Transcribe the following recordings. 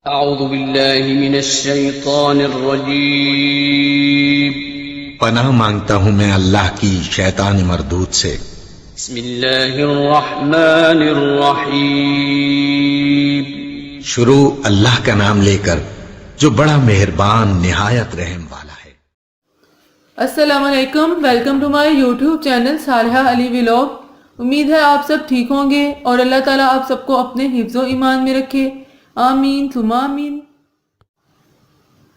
अऊज़ु बिल्लाहि मिनश शैतानिर रजीम। पनाह मांगता हूँ मैं अल्लाह की शैतान मरदूद से। बिस्मिल्लाहिर रहमानिर रहीम। शुरू अल्लाह का नाम लेकर जो बड़ा मेहरबान निहायत रहम वाला है। अस्सलाम वालेकुम, welcome to my YouTube channel Saliha Ali vlog. उम्मीद है आप सब ठीक होंगे और अल्लाह ताला आप सबको अपने हिफ्ज़ो ईमान में रखे, आमीन सुमा आमीन।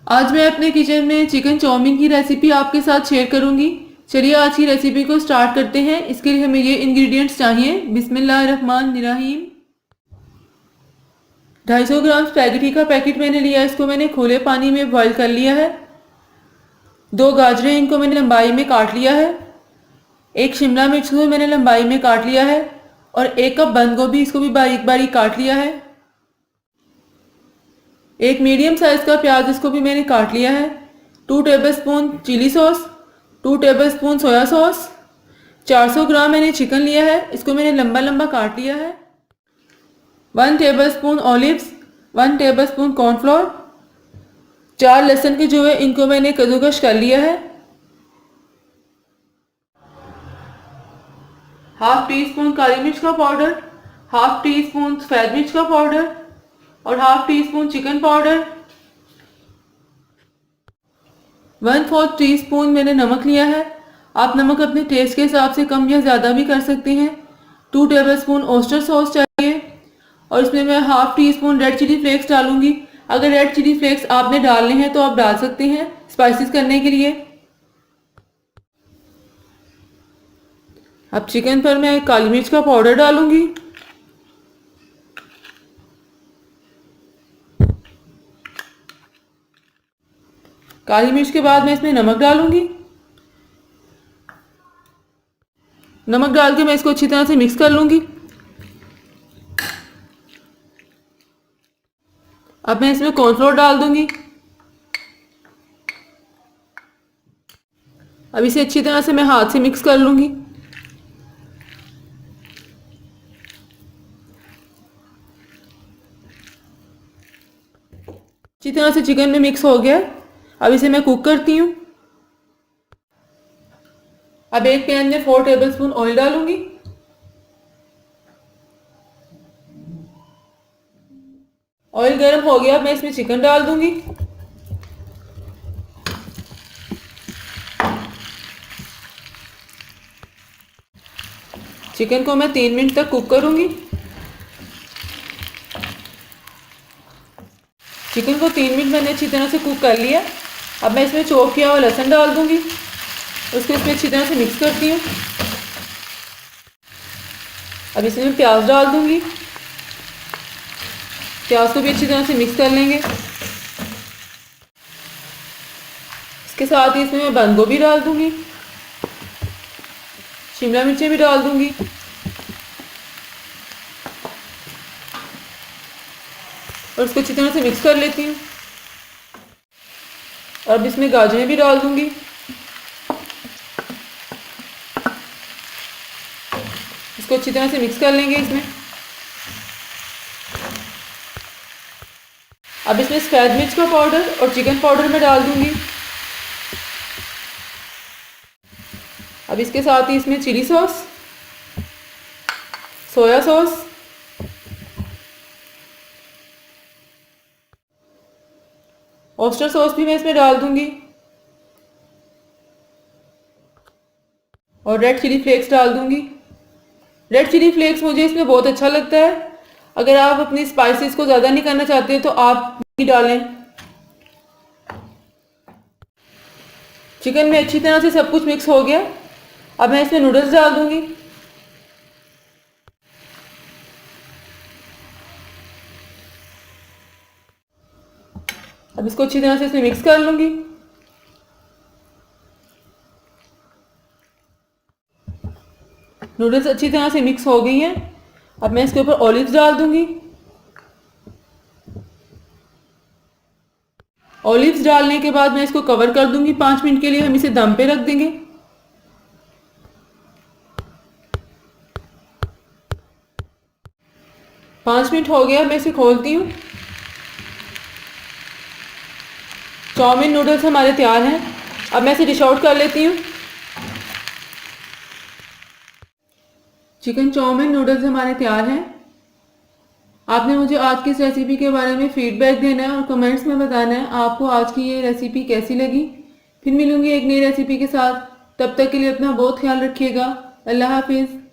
आज मैं अपने किचन में चिकन चाउमीन की रेसिपी आपके साथ शेयर करूंगी। चलिए आज की रेसिपी को स्टार्ट करते हैं। इसके लिए हमें ये इंग्रेडिएंट्स चाहिए। बिस्मिल्लाहिर्रहमानिर्रहीम। 250 ग्राम स्पैगेटी का पैकेट मैंने लिया, इसको मैंने खुले पानी में बॉईल कर लिया है। 2 गाजरें, इनको मैंने लंबाई में काट लिया है। 1 शिमला मिर्च को मैंने लंबाई में काट लिया है और 1 कप बंद गोभी, इसको भी बारीक बारीक काट लिया है। 1 मीडियम साइज का प्याज, इसको भी मैंने काट लिया है। 2 tablespoon chili sauce, 2 tablespoon soya sauce. 400 gram मैंने चिकन लिया है, इसको मैंने लंबा लंबा काट लिया है। 1 टेबलस्पून ऑलिव्स, 1 टेबलस्पून कॉर्नफ्लोर। 4 लहसुन के जो है इनको मैंने कद्दूकस कर लिया है। हाफ टी स्पून काली मिर्च का पाउडर, हाफ टी स्पून सफेद मिर्च का पाउडर और half tea spoon chicken powder. 1/4 tea spoon मैंने नमक लिया है। आप नमक अपने टेस्ट के हिसाब से कम या ज़्यादा भी कर सकते हैं। 2 टेबलस्पून ओस्टर सॉस चाहिए और इसमें मैं half teaspoon red chili flakes डालूंगी। अगर रेड चिली फ्लेक्स आपने डालने हैं तो आप डाल सकते हैं स्पाइसेस करने के लिए। अब चिकन पर मैं काली मिर्च का पाउडर डालूंगी। काली मिर्च के बाद मैं इसमें नमक डालूंगी। नमक डाल के मैं इसको अच्छी तरह से मिक्स कर लूंगी। अब मैं इसमें कॉर्नफ्लोर डाल दूंगी। अब इसे अच्छी तरह से मैं हाथ से मिक्स कर लूंगी। अच्छी तरह से चिकन में मिक्स हो गया। अब इसे मैं कुक करती हूँ। अब एक पैन में 4 टेबलस्पून ऑयल डालूंगी। ऑयल गर्म हो गया, अब मैं इसमें चिकन डाल दूंगी। चिकन को मैं 3 मिनट तक कुक करूंगी। चिकन को 3 मिनट मैंने अच्छी तरह से कुक कर लिया। अब मैं इसमें चॉप किया हुआ लहसुन डाल दूंगी, उसको इसमें अच्छी तरह से मिक्स करती हूँ। अब इसमें मैं प्याज डाल दूंगी। प्याज को भी अच्छी तरह से मिक्स कर लेंगे। इसके साथ ही इसमें मैं बंद गोभी डाल दूंगी, शिमला मिर्चें भी डाल दूंगी और इसको अच्छी तरह से मिक्स कर लेती हूँ। और अब इसमें गाजरें भी डाल दूंगी। इसको अच्छी तरह से मिक्स कर लेंगे इसमें। अब इसमें सफेद मिर्च का पाउडर और चिकन पाउडर मैं डाल दूंगी। अब इसके साथ ही इसमें chili sauce, soya sauce, oyster sauce भी मैं इसमें डाल दूंगी और रेड चिली फ्लेक्स डाल दूंगी। रेड चिली फ्लेक्स मुझे इसमें बहुत अच्छा लगता है। अगर आप अपनी स्पाइसेस को ज़्यादा नहीं करना चाहते तो आप नहीं डालें। चिकन में अच्छी तरह से सब कुछ मिक्स हो गया। अब मैं इसमें नूडल्स डाल दूंगी। अब इसको अच्छी तरह से इसमें मिक्स कर लूंगी। नूडल्स अच्छी तरह से मिक्स हो गई हैं। अब मैं इसके ऊपर ऑलिव्स डाल दूंगी। ऑलिव्स डालने के बाद मैं इसको कवर कर दूंगी 5 मिनट के लिए। हम इसे दम पे रख देंगे। 5 मिनट हो गया, मैं इसे खोलती हूँ। चाउमीन नूडल्स हमारे तैयार हैं। अब मैं इसे डिश आउट कर लेती हूँ। चिकन चाउमीन नूडल्स हमारे तैयार हैं। आपने मुझे आज की इस रेसिपी के बारे में फीडबैक देना है और कमेंट्स में बताना है आपको आज की ये रेसिपी कैसी लगी। फिर मिलूंगी एक नई रेसिपी के साथ। तब तक के लिए अपना बहुत ख्याल रखिएगा। अल्लाह हाफिज़।